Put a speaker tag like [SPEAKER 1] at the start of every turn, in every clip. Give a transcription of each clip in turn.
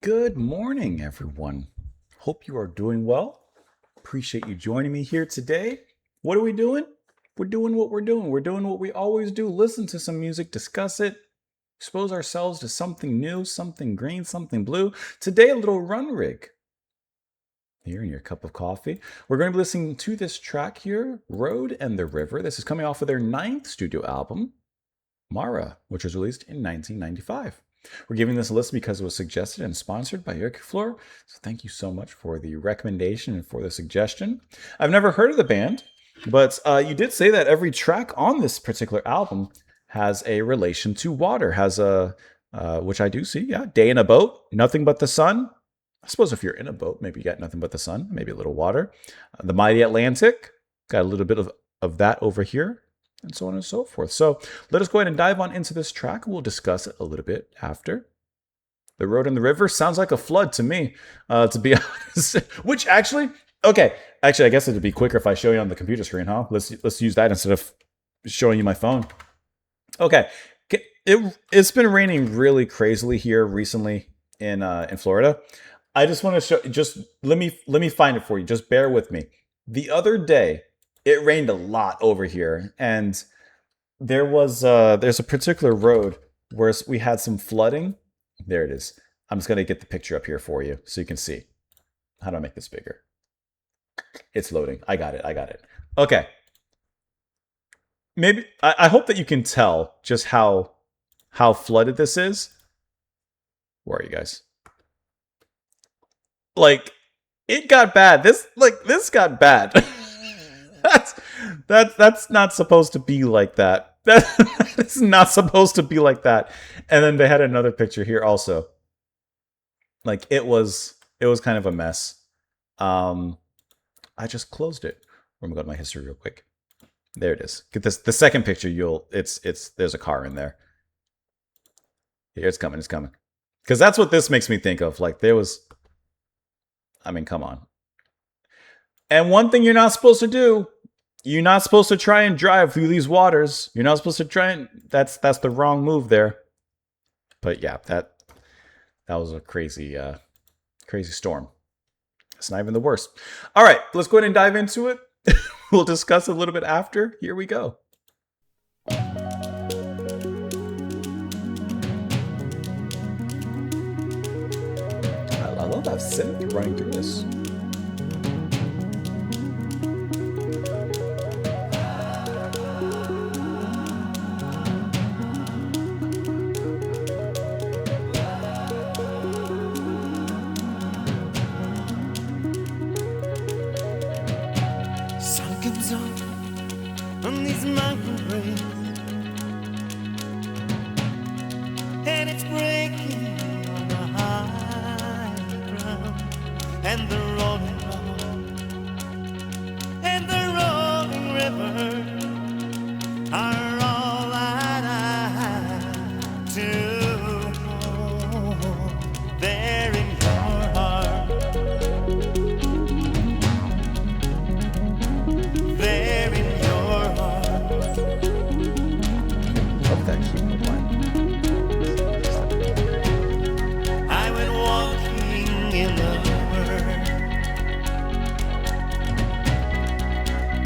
[SPEAKER 1] Good morning, everyone. Hope you are doing well. Appreciate you joining me here today. What are we doing? We're doing what we're doing. We're doing what we always do. Listen to some music, discuss it, expose ourselves to something new, something green, something blue. Today, a little Runrig. Here in your cup of coffee. We're going to be listening to this track here, Road and the River. This is coming off of their ninth studio album, Mara, which was released in 1995. We're giving this a listen because it was suggested and sponsored by Floor. So thank you so much for the recommendation and for the suggestion. I've never heard of the band, but you did say that every track on this particular album has a relation to water, has a, which I do see, yeah, Day in a Boat, Nothing But the Sun. I suppose if you're in a boat, maybe you got nothing but the sun, maybe a little water. The Mighty Atlantic, got a little bit of that over here, and so on and so forth. So let us go ahead and dive on into this track. We'll discuss it a little bit after. The Road and the River sounds like a flood to me, to be honest. Which actually, okay, I guess it'd be quicker if I show you on the computer screen, huh? Let's use that instead of showing you my phone. Okay, it's been raining really crazily here recently in Florida. I just want to show. Just let me find it for you. Just bear with me. The other day, it rained a lot over here, and there's a particular road where we had some flooding. There it is. I'm just gonna get the picture up here for you so you can see. How do I make this bigger? It's loading. I got it. Okay. Maybe I hope that you can tell just how flooded this is. Where are you guys? Like, it got bad. This got bad. that's not supposed to be like that. That's not supposed to be like that. And then they had another picture here also. Like, it was kind of a mess. I just closed it. I'm gonna go to my history real quick. There it is. Get this. The second picture. There's a car in there. Here it's coming. Because that's what this makes me think of. Like, there was. I mean, come on. And one thing you're not supposed to do, you're not supposed to try and drive through these waters. You're not supposed to try and that's the wrong move there. But yeah, that was a crazy storm. It's not even the worst. All right, let's go ahead and dive into it. We'll discuss a little bit after. Here we go. I love that synth running through this.
[SPEAKER 2] Sun comes up on these mountain ranges, and it's breaking on the high ground, and the rolling and the rolling river are all that I do hold. They're in your heart, they're in your heart.
[SPEAKER 1] Love that keyboard line.
[SPEAKER 2] I went walking in the word,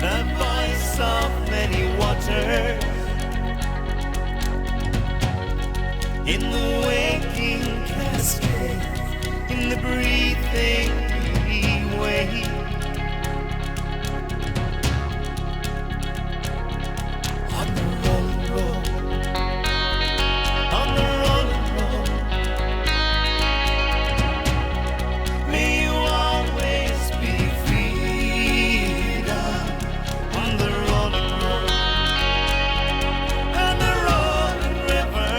[SPEAKER 2] the voice of many waters, in the waking cascade, in the breathing wave, on the rolling road, on the rolling road. May you always be freedom on the rolling road, and the rolling river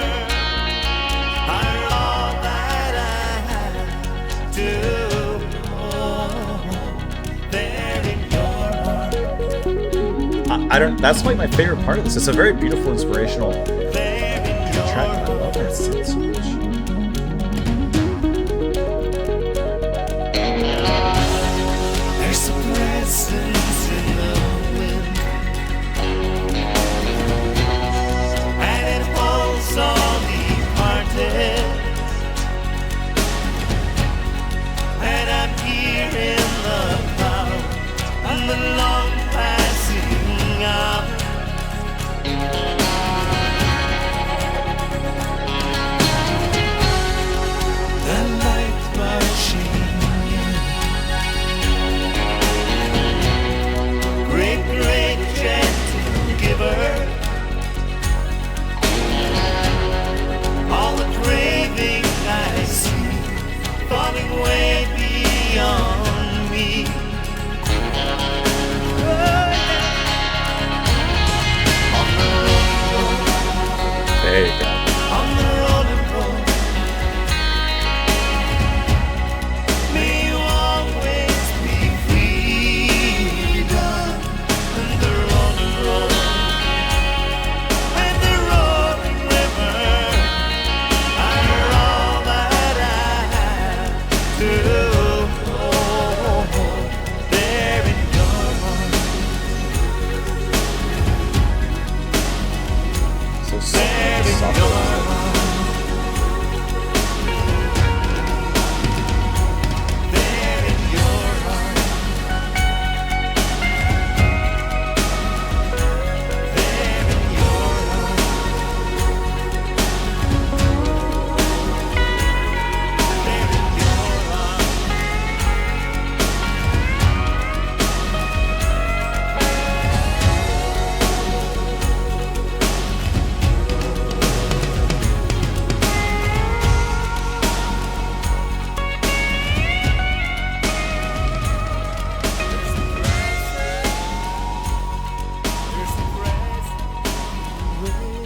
[SPEAKER 2] are all that I do. They're in your heart,
[SPEAKER 1] I don't. That's like my favorite part of this. It's a very beautiful, inspirational
[SPEAKER 2] they're in your
[SPEAKER 1] track. I
[SPEAKER 2] heart.
[SPEAKER 1] love that synth so much.
[SPEAKER 2] There's a presence in the wind, and it holds all departed. true. Oh, there in your arms.
[SPEAKER 1] So
[SPEAKER 2] There in
[SPEAKER 1] soft.
[SPEAKER 2] your arms. There in your arms. There in your arms. There in your arms. There's a grace waiting.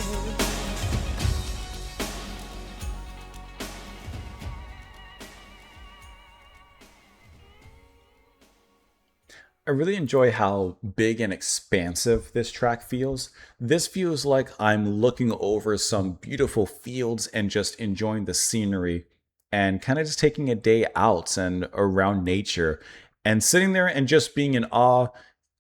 [SPEAKER 1] I really enjoy how big and expansive this track feels. This feels like I'm looking over some beautiful fields and just enjoying the scenery and kind of just taking a day out and around nature and sitting there and just being in awe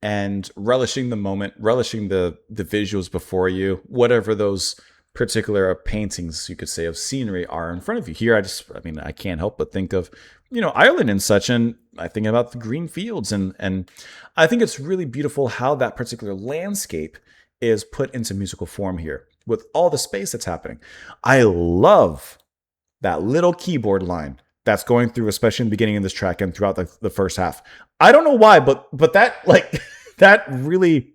[SPEAKER 1] and relishing the moment, relishing the visuals before you, whatever those particular paintings you could say of scenery are in front of you. Here, I mean, I can't help but think of, Ireland and such, and I think about the green fields, and I think it's really beautiful how that particular landscape is put into musical form here with all the space that's happening. I love that little keyboard line that's going through, especially in the beginning of this track and throughout the first half. I don't know why, but that like that really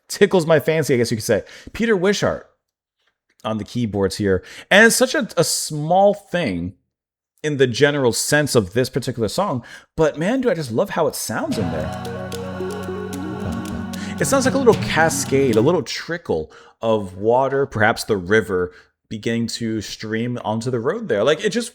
[SPEAKER 1] tickles my fancy, I guess you could say. Peter Wishart on the keyboards here, and it's such a small thing in the general sense of this particular song, but man, do I just love how it sounds in there. It sounds like a little cascade, a little trickle of water, perhaps the river beginning to stream onto the road there. Like it just,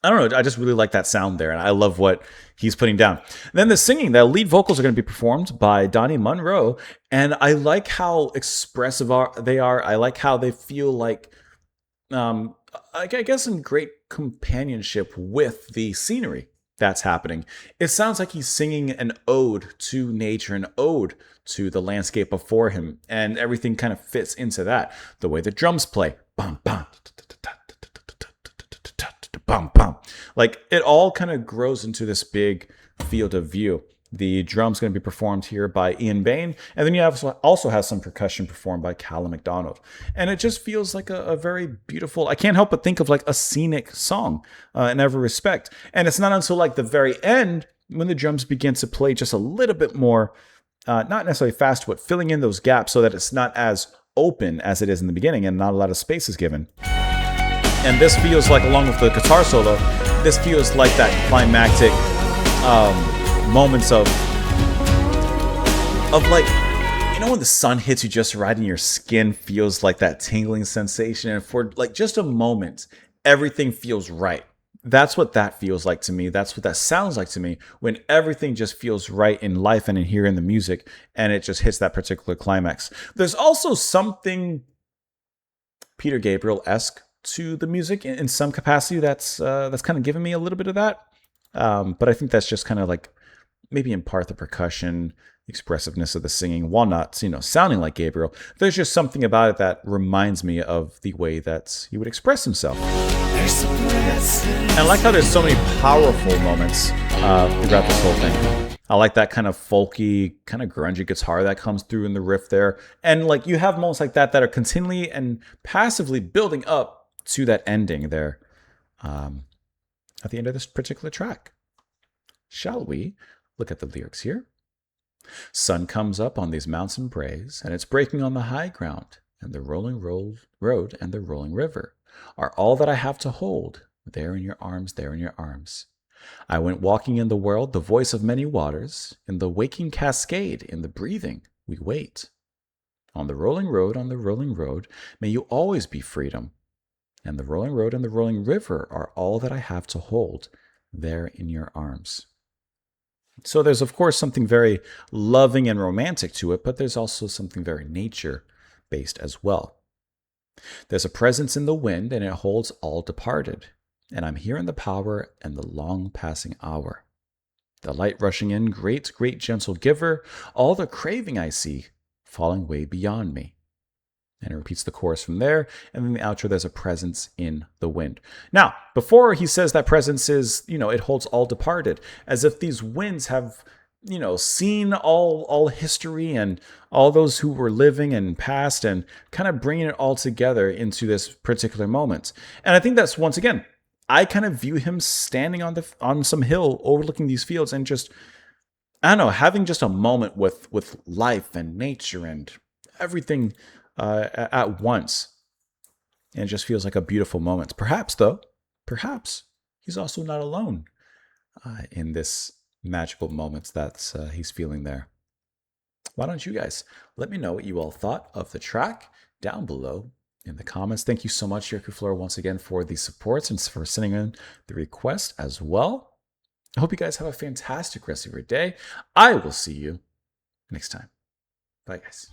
[SPEAKER 1] I don't know, I just really like that sound there, and I love what he's putting down. Then the singing, the lead vocals are going to be performed by Donnie Munro, and I like how expressive they are. I like how they feel like, I guess, in great companionship with the scenery that's happening. It sounds like he's singing an ode to nature, an ode to the landscape before him, and everything kind of fits into that. The way the drums play, bum bum, bum bum, like it all kind of grows into this big field of view. The drums going to be performed here by Ian Bain, and then you also have some percussion performed by Callum McDonald. And it just feels like a very beautiful, I can't help but think of like a scenic song in every respect. And it's not until like the very end when the drums begin to play just a little bit more, not necessarily fast, but filling in those gaps so that it's not as open as it is in the beginning and not a lot of space is given. And this feels like, along with the guitar solo, this feels like that climactic moments of like, when the sun hits you just right and your skin feels like that tingling sensation, and for like just a moment everything feels right. That's what that feels like to me. That's what that sounds like to me, when everything just feels right in life and in here in the music, and it just hits that particular climax. There's also something Peter Gabriel-esque to the music in some capacity that's kind of given me a little bit of that. But I think that's just kind of like maybe in part the percussion, expressiveness of the singing, while not, sounding like Gabriel. There's just something about it that reminds me of the way that he would express himself. And I like how there's so many powerful moments throughout this whole thing. I like that kind of folky, kind of grungy guitar that comes through in the riff there. And like you have moments like that are continually and passively building up to that ending there at the end of this particular track. Shall we look at the lyrics here? Sun comes up on these mountain braes, and it's breaking on the high ground, and the rolling road and the rolling river are all that I have to hold. There in your arms, there in your arms. I went walking in the world, the voice of many waters, in the waking cascade, in the breathing, we wait. On the rolling road, may you always be freedom. And the rolling road and the rolling river are all that I have to hold, there in your arms. So there's, of course, something very loving and romantic to it, but there's also something very nature-based as well. There's a presence in the wind, and it holds all departed. and I'm hearing the power and the long passing hour. The light rushing in, great, great gentle giver, all the craving I see, falling way beyond me. And it repeats the chorus from there. And then the outro, there's a presence in the wind. Now, before he says that presence is, it holds all departed, as if these winds have, seen all history and all those who were living and past, and kind of bringing it all together into this particular moment. And I think that's, once again, I kind of view him standing on some hill overlooking these fields and just, I don't know, having just a moment with life and nature and everything at once. And it just feels like a beautiful moment. Perhaps, though, he's also not alone in this magical moment that he's feeling there. Why don't you guys let me know what you all thought of the track down below in the comments. Thank you so much, Yoku Flora, once again for the supports and for sending in the request as well. I hope you guys have a fantastic rest of your day. I will see you next time. Bye, guys.